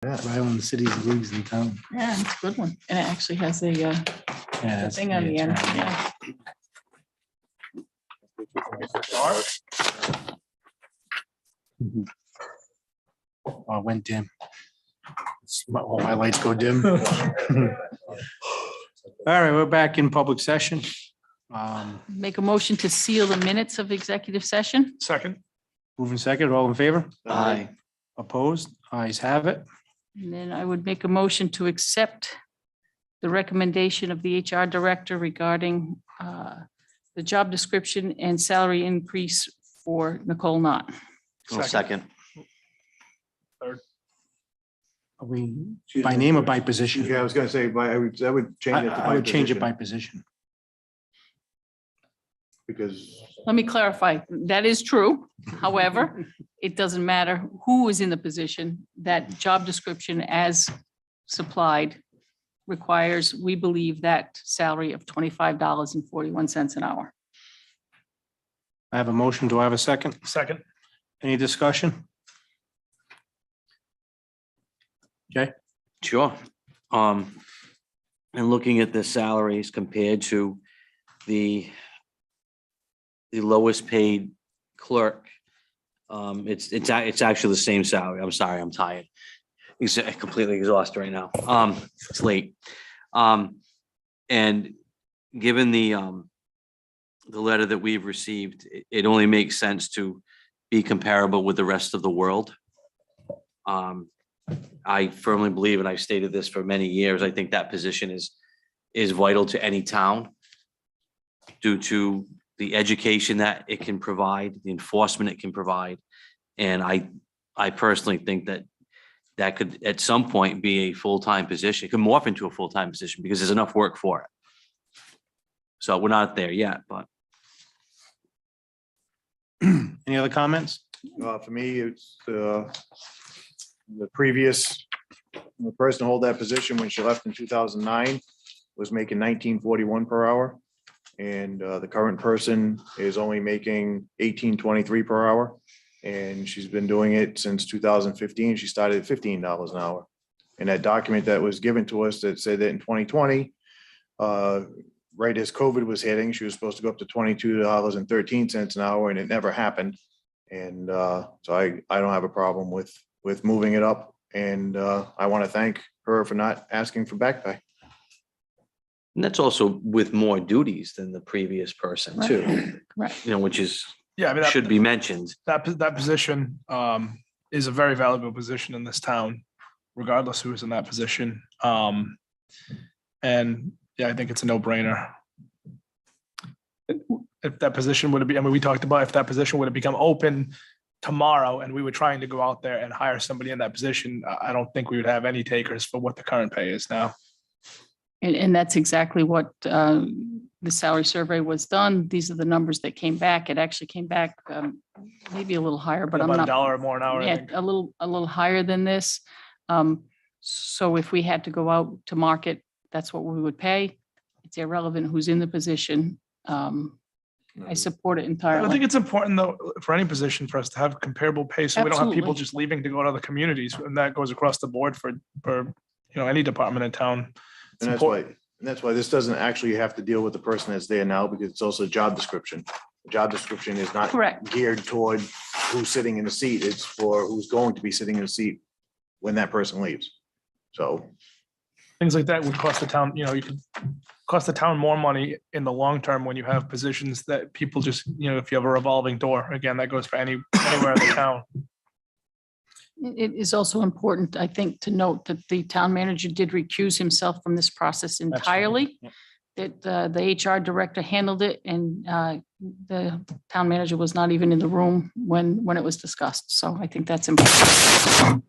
Yeah, right on the city's leagues in town. Yeah, it's a good one. And it actually has a Yeah, the that's- thing on the yeah, end. it's right. Yeah. Oh, it went dim. My lights go dim. All right, we're back in public session. Make a motion to seal the minutes of executive session. Second. Moving second, all in favor? Aye. Opposed? Ayes have it. And then I would make a motion to accept the recommendation of the HR director regarding the job description and salary increase for Nicole Knott. Second. Are we by name or by position? Yeah, I was gonna say, I would change it to I would change it by position, position. because Let me clarify, that is true. However, it doesn't matter who is in the position. That job description as supplied requires, we believe, that salary of $25.41 an hour. I have a motion. Do I have a second? Second. Any discussion? Okay, Sure. And looking at the salaries compared to the lowest paid clerk, it's actually the same salary. I'm sorry, I'm tired. Completely exhausted right now. It's late. And given the letter that we've received, it only makes sense to be comparable with the rest of the world. I firmly believe, and I've stated this for many years, I think that position is vital to any town due to the education that it can provide, the enforcement it can provide. And I personally think that could at some point be a full-time position. It could morph into a full-time position because there's enough work for it. So we're not there yet, but. any other comments? for me, it's the person to hold that position when she left in 2009 was making 19.41 per hour. And the current person is only making 18.23 per hour. And she's been doing it since 2015. She started at $15 an hour. And that document that was given to us that said that in 2020, right as COVID was hitting, she was supposed to go up to $22.13 an hour, and it never happened. And so I don't have a problem with moving it up. And I want to thank her for not asking for back pay. And that's also with more duties than the previous person too, Right. which is, Yeah, I mean, should be mentioned. that position is a very valuable position in this town, regardless who's in that position. And yeah, I think it's a no-brainer. If that position would have been, I mean, we talked about if that position would have become open tomorrow and we were trying to go out there and hire somebody in that position, I don't think we would have any takers for what the current pay is now. And that's exactly what the salary survey was done. These are the numbers that came back. It actually came back maybe a little higher, but I'm About not. $1 more an hour, I Yeah, think. a little higher than this. So if we had to go out to market, that's what we would pay. It's irrelevant who's in the position. I support it I think entirely. it's important though, for any position for us to have comparable pay, so we don't have people Absolutely. just leaving to go to other communities, and that goes across the board for any department in town. It's And important. that's why this doesn't actually have to deal with the person that's there now, because it's also a job description. The job description is not Correct. geared toward who's sitting in the seat. It's for who's going to be sitting in the seat when that person leaves. So Things like that would cost the town, you could cost the town more money in the long term when you have positions that people just, if you have a revolving door, again, that goes for anywhere in the town. It is also important, I think, to note that the town manager did recuse himself from this process entirely. That the HR director handled it, and the town manager was not even in the room when it was discussed. So I think that's important.